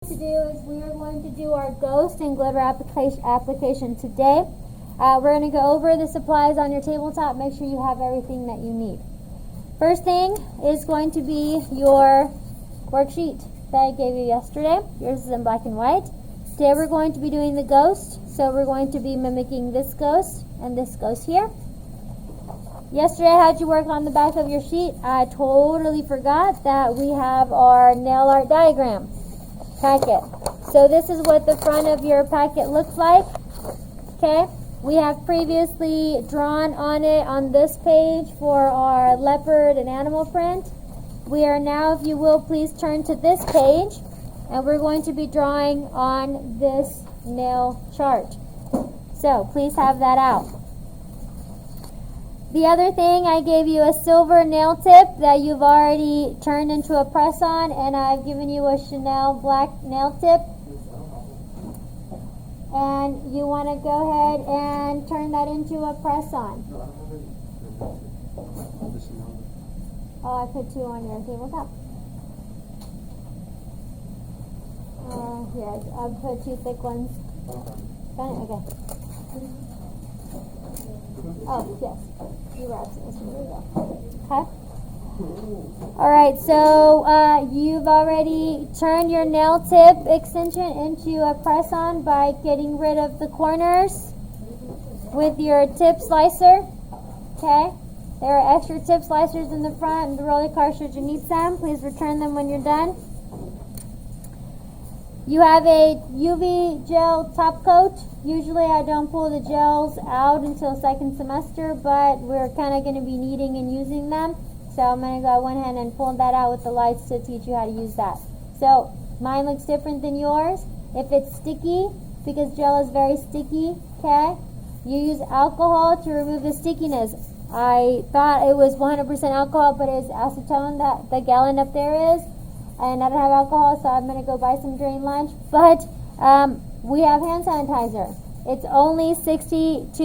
To do is we are going to do our ghost and glitter application today. We're going to go over the supplies on your tabletop. Make sure you have everything that you need. First thing is going to be your worksheet that I gave you yesterday. Yours is in black and white. Today we're going to be doing the ghost, so we're going to be mimicking this ghost and this ghost here. Yesterday I had you work on the back of your sheet. I totally forgot that we have our nail art diagram packet. So this is what the front of your packet looks like. Okay, we have previously drawn on it on this page for our leopard and animal print. We are now, if you will, please turn to this page, and we're going to be drawing on this nail chart. So please have that out. The other thing, I gave you a silver nail tip that you've already turned into a press-on, and I've given you a Chanel black nail tip. And you want to go ahead and turn that into a press-on. Oh, I put two on your tabletop. Here, I've put two thick ones. Got it? Okay. Oh, yes. You were absent. There we go. Okay. Alright, so you've already turned your nail tip extension into a press-on by getting rid of the corners with your tip slicer. Okay. There are extra tip slicers in the front and the roller cartridge you need some. Please return them when you're done. You have a UV gel top coat. Usually I don't pull the gels out until second semester, but we're kind of going to be needing and using them. So I'm going to go one hand and pull that out with the lights to teach you how to use that. So mine looks different than yours. If it's sticky, because gel is very sticky, okay, you use alcohol to remove the stickiness. I thought it was 100% alcohol, but it's acetone that the gallon up there is. And I don't have alcohol, so I'm going to go buy some during lunch. But we have hand sanitizer. It's only 62%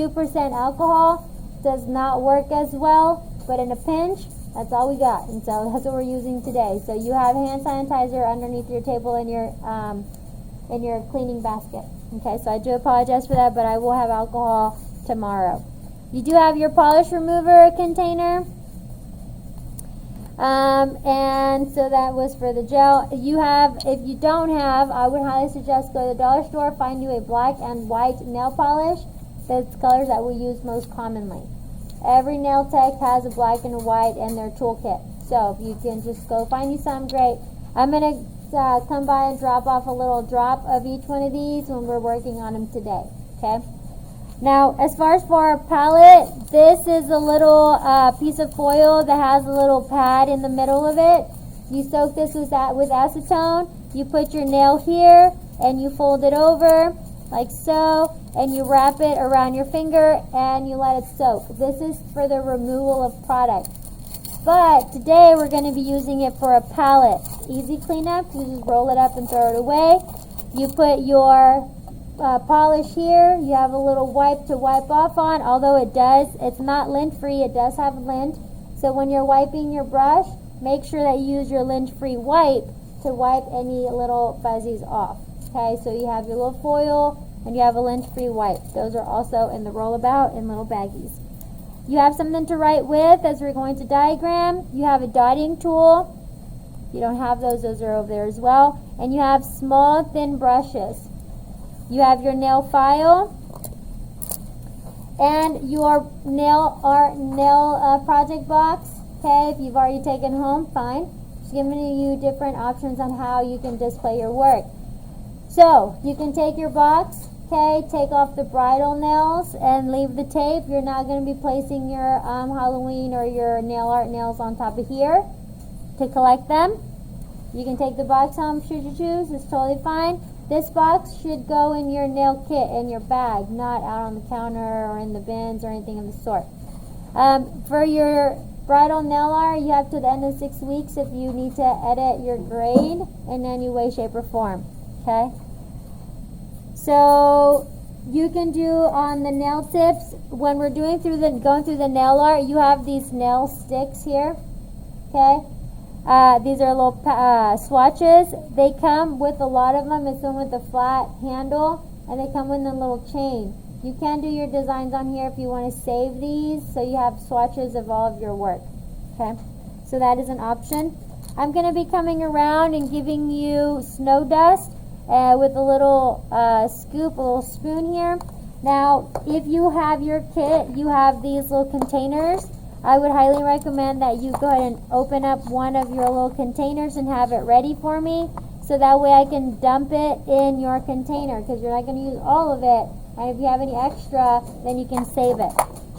alcohol. Does not work as well, but in a pinch, that's all we got. And so that's what we're using today. So you have hand sanitizer underneath your table in your cleaning basket. Okay, so I do apologize for that, but I will have alcohol tomorrow. You do have your polish remover container. And so that was for the gel. If you don't have, I would highly suggest go to the dollar store, find you a black and white nail polish. That's colors that we use most commonly. Every nail tech has a black and a white in their toolkit. So if you can just go find you some, great. I'm going to come by and drop off a little drop of each one of these when we're working on them today. Okay? Now, as far as for our palette, this is a little piece of foil that has a little pad in the middle of it. You soak this with acetone. You put your nail here, and you fold it over, like so, and you wrap it around your finger, and you let it soak. This is for the removal of product. But today, we're going to be using it for a palette. Easy cleanup. You just roll it up and throw it away. You put your polish here. You have a little wipe to wipe off on, although it's not lint free, it does have lint. So when you're wiping your brush, make sure that you use your lint free wipe to wipe any little fuzzies off. Okay, so you have your little foil and you have a lint free wipe. Those are also in the rollabout in little baggies. You have something to write with as we're going to diagram. You have a dotting tool. You don't have those are over there as well. And you have small thin brushes. You have your nail file and your nail project box. Okay, if you've already taken home, fine. Just giving you different options on how you can display your work. So you can take your box, okay, take off the bridle nails and leave the tape. You're not going to be placing your Halloween or your nail art nails on top of here to collect them. You can take the box home should you choose. It's totally fine. This box should go in your nail kit, in your bag, not out on the counter or in the bins or anything of the sort. For your bridal nail art, you have to the end of 6 weeks if you need to edit your grade in any way, shape, or form. Okay? So you can do on the nail tips, when we're going through the nail art, you have these nail sticks here. Okay? These are little swatches. They come with a lot of them. It's the one with the flat handle, and they come with a little chain. You can do your designs on here if you want to save these, so you have swatches of all of your work. Okay, so that is an option. I'm going to be coming around and giving you snow dust with a little scoop, a little spoon here. Now, if you have your kit, you have these little containers. I would highly recommend that you go ahead and open up one of your little containers and have it ready for me, so that way I can dump it in your container, because you're not going to use all of it, and if you have any extra, then you can save it.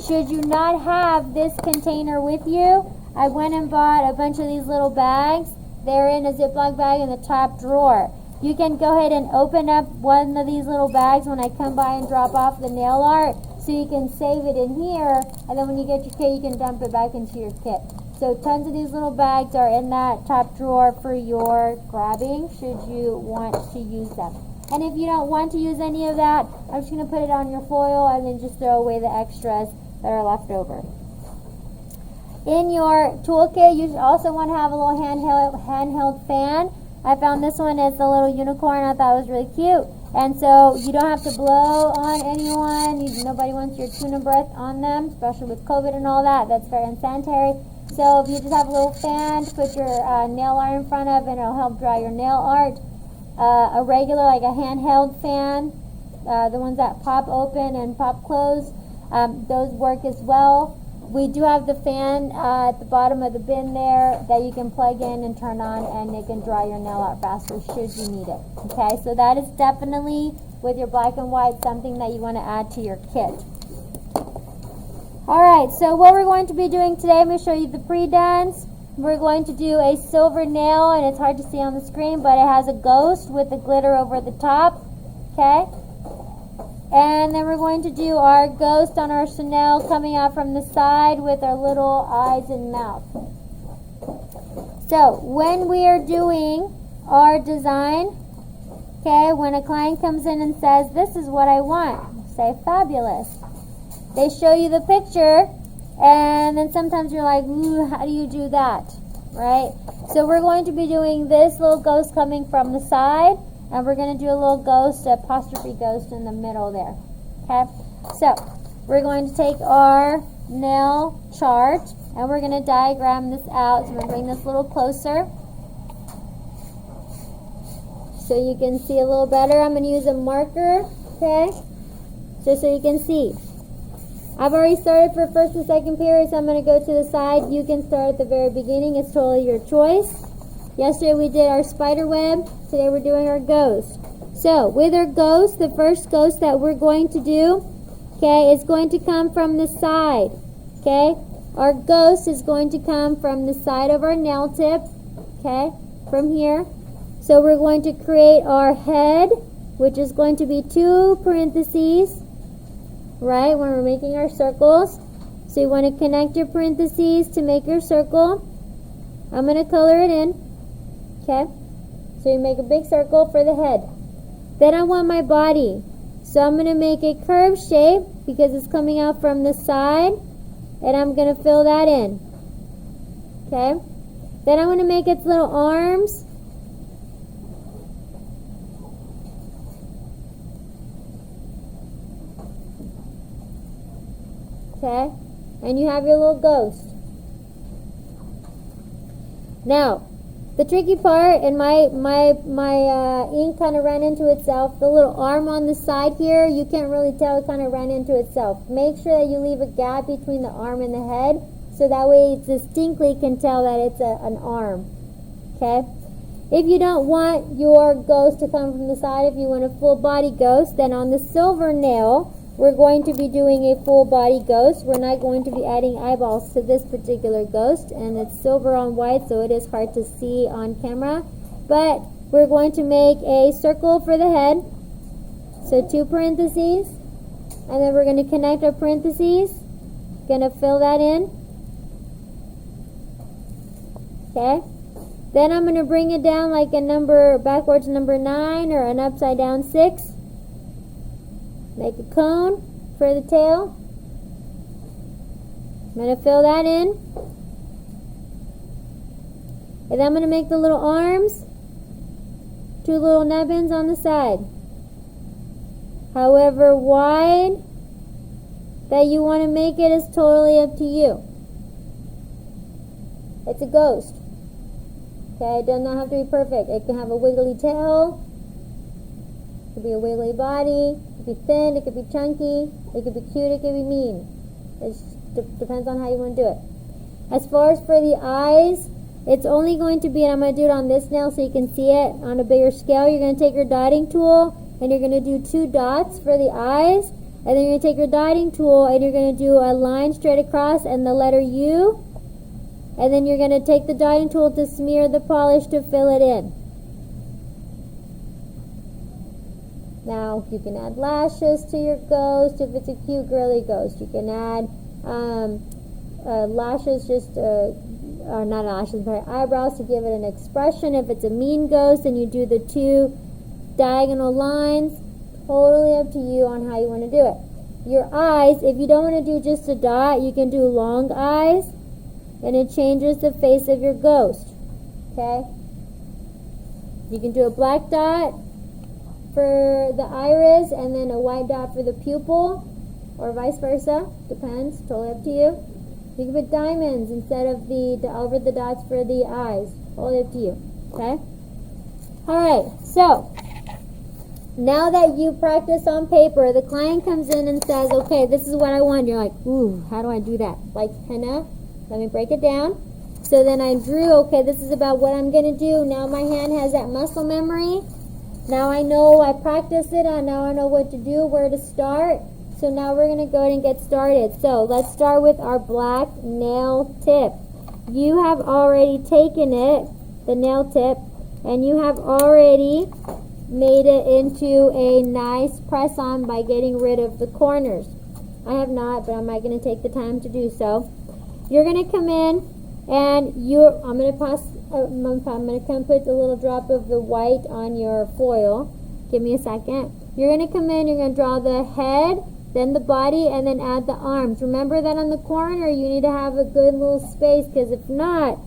Should you not have this container with you, I went and bought a bunch of these little bags. They're in a Ziploc bag in the top drawer. You can go ahead and open up one of these little bags when I come by and drop off the nail art, so you can save it in here, and then when you get your kit, you can dump it back into your kit. So tons of these little bags are in that top drawer for your grabbing, should you want to use them. And if you don't want to use any of that, I'm just going to put it on your foil and then just throw away the extras that are left over. In your toolkit, you also want to have a little handheld fan. I found this one as the little unicorn. I thought it was really cute. And so you don't have to blow on anyone. Nobody wants your tuna breath on them, especially with COVID and all that. That's very unsanitary. So if you just have a little fan to put your nail art in front of, and it'll help dry your nail art. A regular, like a handheld fan, the ones that pop open and pop close, those work as well. We do have the fan at the bottom of the bin there that you can plug in and turn on, and it can dry your nail art faster should you need it. Okay, so that is definitely, with your black and white, something that you want to add to your kit. Alright, so what we're going to be doing today, I'm going to show you the pre-dons. We're going to do a silver nail, and it's hard to see on the screen, but it has a ghost with the glitter over the top. Okay? And then we're going to do our ghost on our Chanel coming out from the side with our little eyes and mouth. So, when we are doing our design, okay, when a client comes in and says, this is what I want, say fabulous. They show you the picture, and then sometimes you're like, ooh, how do you do that? Right? So we're going to be doing this little ghost coming from the side, and we're going to do a little ghost, apostrophe ghost in the middle there. Okay? So, we're going to take our nail chart, and we're going to diagram this out. So I'm going to bring this a little closer so you can see a little better. I'm going to use a marker, okay? Just so you can see. I've already started for first and second period, so I'm going to go to the side. You can start at the very beginning. It's totally your choice. Yesterday we did our spider web. Today we're doing our ghost. So, with our ghost, the first ghost that we're going to do, okay, is going to come from the side. Okay? Our ghost is going to come from the side of our nail tip. Okay? From here. So, we're going to create our head, which is going to be 2 parentheses, right, when we're making our circles. So, you want to connect your parentheses to make your circle. I'm going to color it in. Okay? So you make a big circle for the head. Then I want my body. So I'm going to make a curved shape because it's coming out from the side. And I'm going to fill that in. Okay? Then I'm going to make its little arms. Okay? And you have your little ghost. Now, the tricky part, and my ink kind of ran into itself. The little arm on the side here, you can't really tell, it kind of ran into itself. Make sure that you leave a gap between the arm and the head, so that way it distinctly can tell that it's an arm. Okay? If you don't want your ghost to come from the side, if you want a full body ghost, then on the silver nail, we're going to be doing a full body ghost. We're not going to be adding eyeballs to this particular ghost, and it's silver on white, so it is hard to see on camera. But we're going to make a circle for the head, so 2 parentheses, and then we're going to connect our parentheses. Going to fill that in. Okay. Then I'm going to bring it down like a number, backwards number 9 or an upside down 6. Make a cone for the tail. I'm going to fill that in. And then I'm going to make the little arms, 2 little nubbins on the side. However wide that you want to make it is totally up to you. It's a ghost. Okay, it does not have to be perfect. It can have a wiggly tail. It could be a wiggly body. It could be thin. It could be chunky. It could be cute. It could be mean. It depends on how you want to do it. As far as for the eyes, it's only going to be, and I'm going to do it on this nail so you can see it on a bigger scale. You're going to take your dotting tool and you're going to do 2 dots for the eyes. And then you're going to take your dotting tool and you're going to do a line straight across and the letter U. And then you're going to take the dotting tool to smear the polish to fill it in. Now, you can add lashes to your ghost if it's a cute, girly ghost. You can add lashes, or not lashes, but eyebrows to give it an expression. If it's a mean ghost, then you do the 2 diagonal lines. Totally up to you on how you want to do it. Your eyes, if you don't want to do just a dot, you can do long eyes. And it changes the face of your ghost. Okay? You can do a black dot for the iris and then a white dot for the pupil, or vice versa. Depends. Totally up to you. You can put diamonds instead of over the dots for the eyes. Totally up to you. Okay? Alright, so now that you practice on paper, the client comes in and says, okay, this is what I want. You're like, ooh, how do I do that? Like henna? Let me break it down. So then I drew, okay, this is about what I'm going to do. Now my hand has that muscle memory. Now I know, I practiced it, and now I know what to do, where to start. So now we're going to go ahead and get started. So let's start with our black nail tip. You have already taken it, the nail tip, and you have already made it into a nice press-on by getting rid of the corners. I have not, but I'm not going to take the time to do so. You're going to come in and I'm going to come put a little drop of the white on your foil. Give me a second. You're going to come in, you're going to draw the head, then the body, and then add the arms. Remember that on the corner you need to have a good little space, because if not,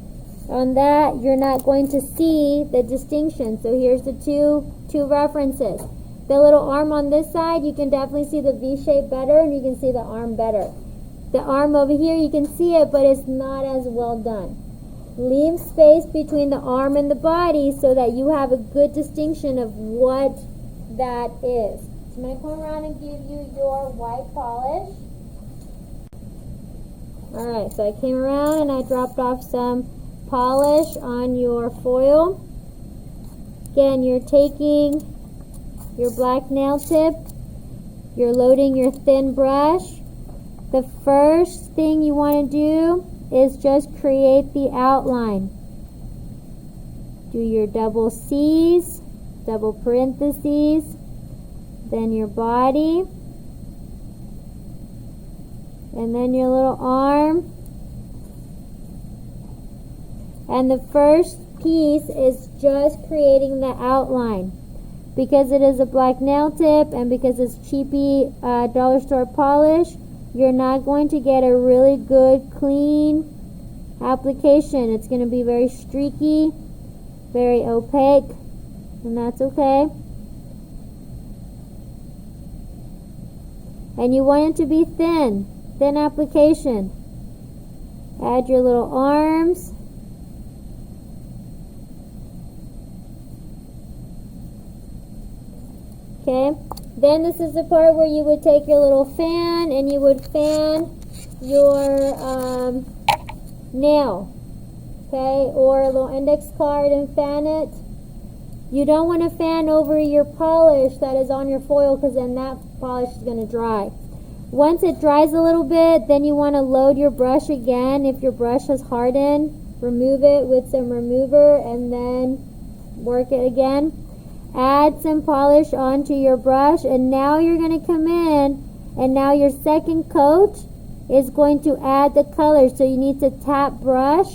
on that you're not going to see the distinction. So here's the two references. The little arm on this side, you can definitely see the V shape better, and you can see the arm better. The arm over here, you can see it, but it's not as well done. Leave space between the arm and the body so that you have a good distinction of what that is. So I'm going to come around and give you your white polish. Alright, so I came around and I dropped off some polish on your foil. Again, you're taking your black nail tip, you're loading your thin brush. The first thing you want to do is just create the outline. Do your double C's, double parentheses, then your body, and then your little arm. And the first piece is just creating the outline. Because it is a black nail tip and because it's cheapy dollar store polish, you're not going to get a really good, clean application. It's going to be very streaky, very opaque, and that's okay. And you want it to be thin application. Add your little arms. Okay. Then this is the part where you would take your little fan and you would fan your nail, okay, or a little index card and fan it. You don't want to fan over your polish that is on your foil, because then that polish is going to dry. Once it dries a little bit, then you want to load your brush again. If your brush has hardened, remove it with some remover and then work it again. Add some polish onto your brush, and now you're going to come in, and now your second coat is going to add the color. So you need to tap brush,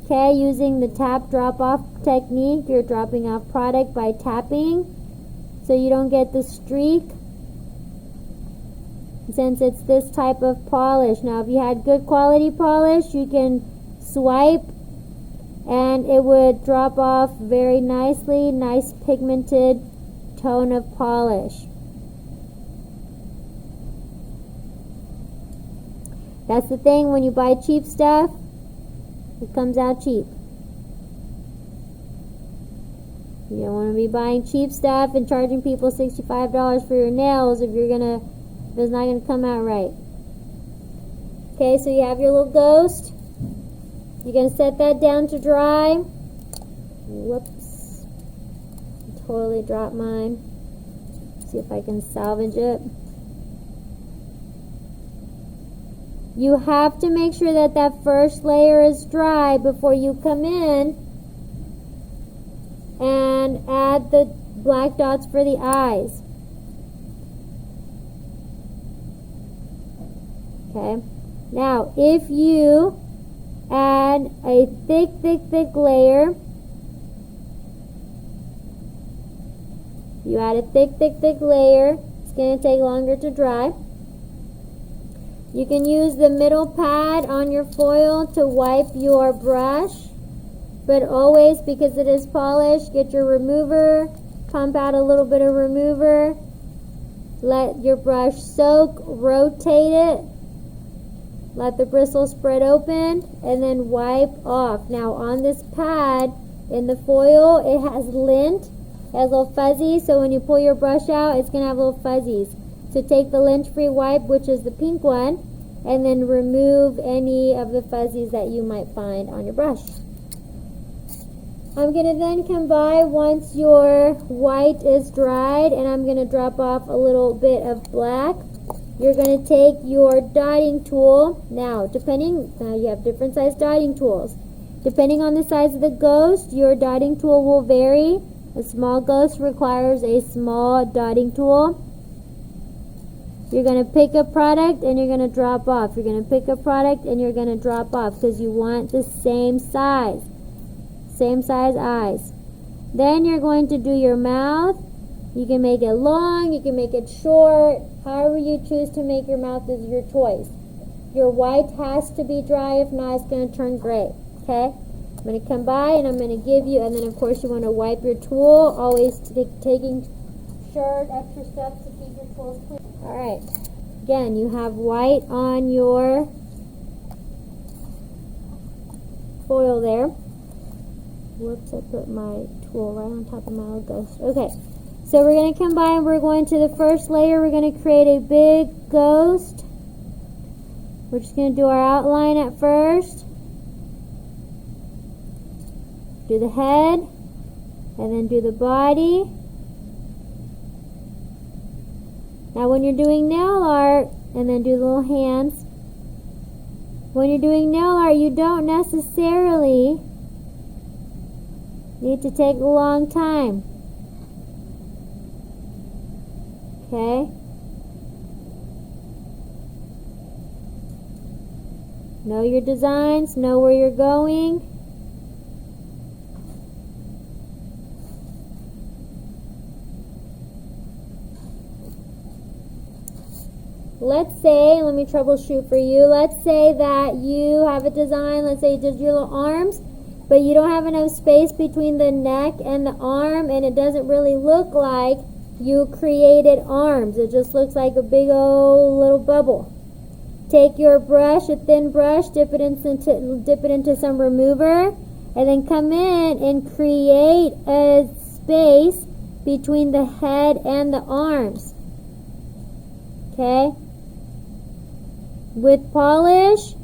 okay, using the tap drop off technique. You're dropping off product by tapping so you don't get the streak, since it's this type of polish. Now if you had good quality polish, you can swipe and it would drop off very nicely, nice pigmented tone of polish. That's the thing, when you buy cheap stuff, it comes out cheap. You don't want to be buying cheap stuff and charging people $65 for your nails if it's not gonna come out right. Okay, so you have your little ghost. You're gonna set that down to dry. Whoops. Totally dropped mine. See if I can salvage it. You have to make sure that that first layer is dry before you come in and add the black dots for the eyes. Okay. Now, if you add a thick layer, you add a thick layer, it's going to take longer to dry. You can use the middle pad on your foil to wipe your brush, but always, because it is polished, get your remover, pump out a little bit of remover, let your brush soak, rotate it, let the bristles spread open, and then wipe off. Now on this pad in the foil, it has lint, it has little fuzzies, so when you pull your brush out, it's going to have little fuzzies. So take the lint-free wipe, which is the pink one, and then remove any of the fuzzies that you might find on your brush. I'm going to then come by once your white is dried, and I'm going to drop off a little bit of black. You're going to take your dotting tool. Now, you have different size dotting tools. Depending on the size of the ghost, your dotting tool will vary. A small ghost requires a small dotting tool. You're going to pick a product and you're going to drop off. You're going to pick a product and you're going to drop off because you want the same size eyes. Then you're going to do your mouth. You can make it long, you can make it short. However you choose to make your mouth is your choice. Your white has to be dry, if not it's going to turn gray. Okay? I'm going to come by and I'm going to give you, and then of course you want to wipe your tool, always taking extra steps to keep your tools clean. Alright, again, you have white on your foil there. Whoops, I put my tool right on top of my little ghost. Okay, so we're going to come by and we're going to the first layer. We're going to create a big ghost. We're just going to do our outline at first. Do the head, and then do the body. Now when you're doing nail art, and then do the little hands, when you're doing nail art, you don't necessarily need to take a long time. Okay? Know your designs, know where you're going. Let's say, let me troubleshoot for you. Let's say that you have a design, let's say you did your little arms, but you don't have enough space between the neck and the arm, and it doesn't really look like you created arms. It just looks like a big old little bubble. Take your brush, a thin brush, dip it into some remover, and then come in and create a space between the head and the arms. Okay? With polish,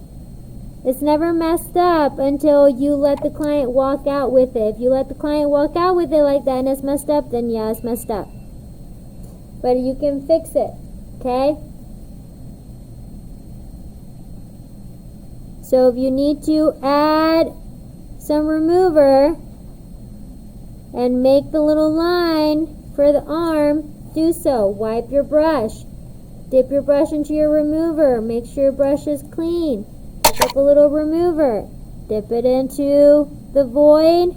it's never messed up until you let the client walk out with it. If you let the client walk out with it like that and it's messed up, then yeah, it's messed up. But you can fix it, okay? So if you need to add some remover and make the little line for the arm, do so. Wipe your brush. Dip your brush into your remover. Make sure your brush is clean. Pick up a little remover. Dip it into the void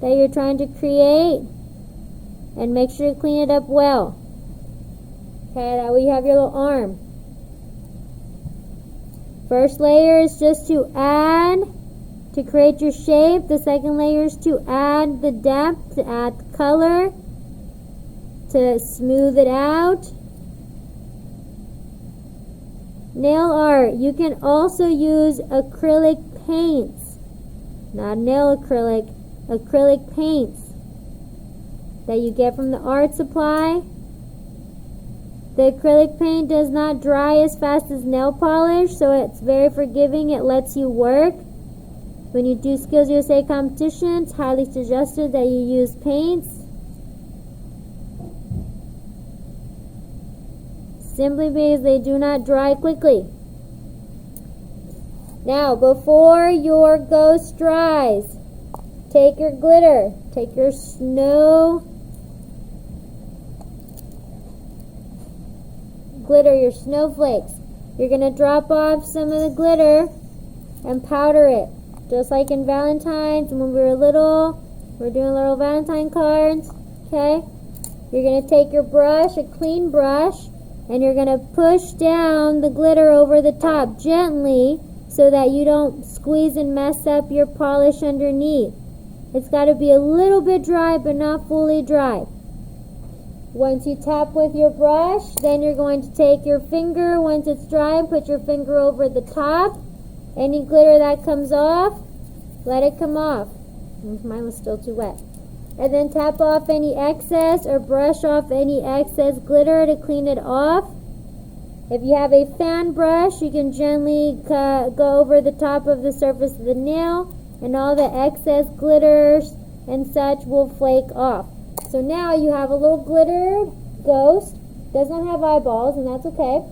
that you're trying to create. And make sure you clean it up well. Okay, that way you have your little arm. First layer is just to add to create your shape. The second layer is to add the depth, to add the color, to smooth it out. Nail art. You can also use acrylic paints. Not nail acrylic, acrylic paints that you get from the art supply. The acrylic paint does not dry as fast as nail polish, so it's very forgiving. It lets you work. When you do Skills USA competitions, highly suggested that you use paints. Simply because they do not dry quickly. Now, before your ghost dries, take your glitter, take your snow glitter, your snowflakes. You're going to drop off some of the glitter and powder it. Just like in Valentine's, when we were little, we're doing little Valentine cards, okay? You're going to take your brush, a clean brush, and you're going to push down the glitter over the top gently so that you don't squeeze and mess up your polish underneath. It's got to be a little bit dry, but not fully dry. Once you tap with your brush, then you're going to take your finger, once it's dry, and put your finger over the top. Any glitter that comes off, let it come off. Mine was still too wet. And then tap off any excess or brush off any excess glitter to clean it off. If you have a fan brush, you can gently go over the top of the surface of the nail, and all the excess glitters and such will flake off. So now you have a little glitter ghost. Does not have eyeballs, and that's okay.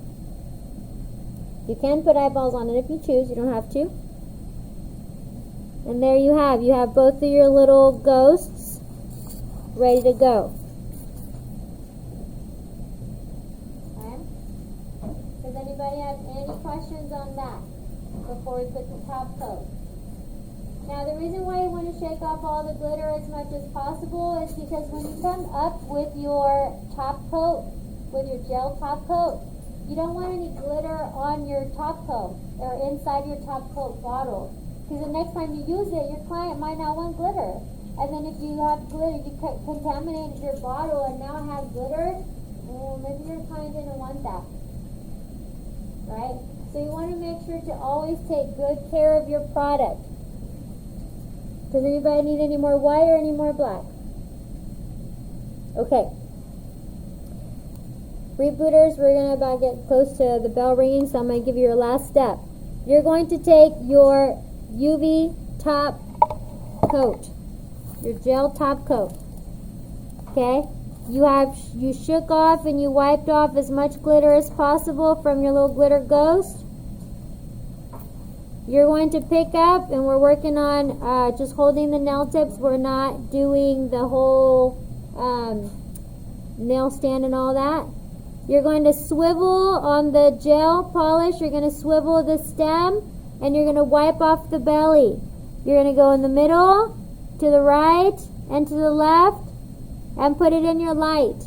You can put eyeballs on it if you choose. You don't have to. And there you have. You have both of your little ghosts ready to go. Okay. Does anybody have any questions on that before we put the top coat? Now, the reason why you want to shake off all the glitter as much as possible is because when you come up with your top coat, with your gel top coat, you don't want any glitter on your top coat or inside your top coat bottle. Because the next time you use it, your client might not want glitter. And then if you have glitter, you contaminated your bottle and now it has glitter, well, maybe your client didn't want that. Right? So you want to make sure to always take good care of your product. Does anybody need any more white or any more black? Okay. Rebooters, we're going to about get close to the bell ringing, so I'm going to give you your last step. You're going to take your UV top coat, your gel top coat. Okay? You shook off and you wiped off as much glitter as possible from your little glitter ghost. You're going to pick up, and we're working on just holding the nail tips. We're not doing the whole nail stand and all that. You're going to swivel on the gel polish. You're going to swivel the stem, and you're going to wipe off the belly. You're going to go in the middle, to the right, and to the left, and put it in your light.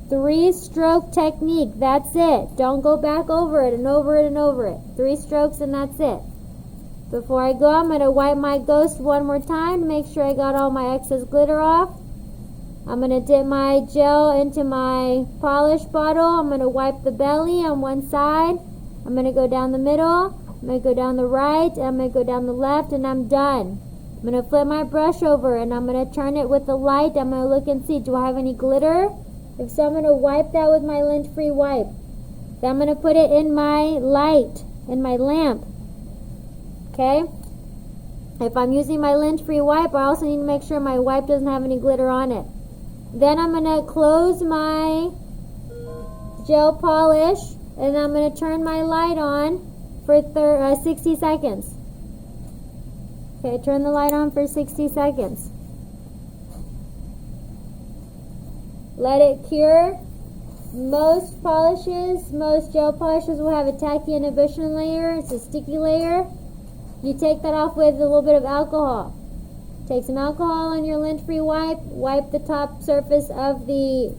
3-stroke technique. That's it. Don't go back over it and over it and over it. 3 strokes, and that's it. Before I go, I'm going to wipe my ghost one more time to make sure I got all my excess glitter off. I'm going to dip my gel into my polish bottle. I'm going to wipe the belly on one side. I'm going to go down the middle. I'm going to go down the right. I'm going to go down the left, and I'm done. I'm going to flip my brush over, and I'm going to turn it with the light. I'm going to look and see, do I have any glitter? If so, I'm going to wipe that with my lint-free wipe. Then I'm going to put it in my light, in my lamp. Okay? If I'm using my lint-free wipe, I also need to make sure my wipe doesn't have any glitter on it. Then I'm going to close my gel polish, and I'm going to turn my light on for 60 seconds. Okay, turn the light on for 60 seconds. Let it cure. Most polishes, most gel polishes will have a tacky inhibition layer. It's a sticky layer. You take that off with a little bit of alcohol. Take some alcohol on your lint-free wipe. Wipe the top surface of the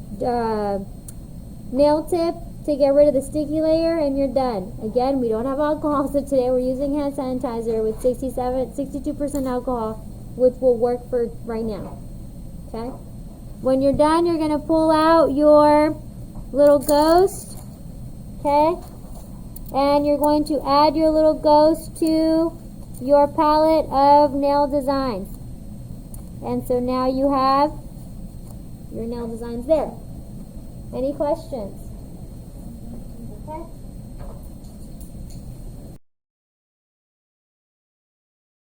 nail tip. to get rid of the sticky layer, and you're done. Again, we don't have alcohol, so today we're using hand sanitizer with 62% alcohol, which will work for right now. Okay? When you're done, you're going to pull out your little ghost, okay? And you're going to add your little ghost to your palette of nail designs. And so now you have your nail designs there. Any questions? Okay.